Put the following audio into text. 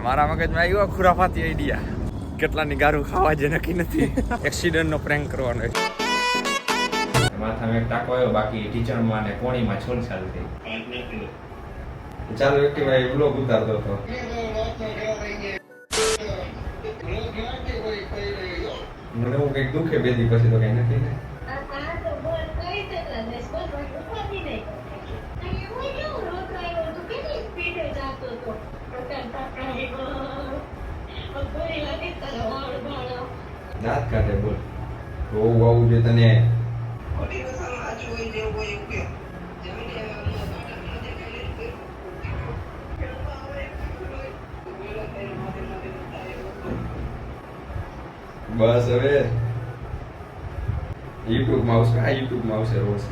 મારા મગજમાં આવ્યો ખુરાફાતી આઈડિયા. કેટલાની ગારું ખાવા જે નક્કી નથી. એક્સિડન્ટનો પ્રેન્ક કરવાનો. માથામાં એક ટાંકો આવ્યો, બાકી ટીચરમાં ને કોણીમાં છોલ ચાલુ થઈ. ચાલુ એક્ટિવા વ્લોગ ઉતારતો હતો. મને હું કંઈક દુખે બે દી પછી તો કઈ નથી ને. દાંત કાઢે બોલ. બહુ આવું છે તને. બસ હવે યુટ્યુબમાં આવશે. આ યુટ્યુબમાં આવશે રોજ.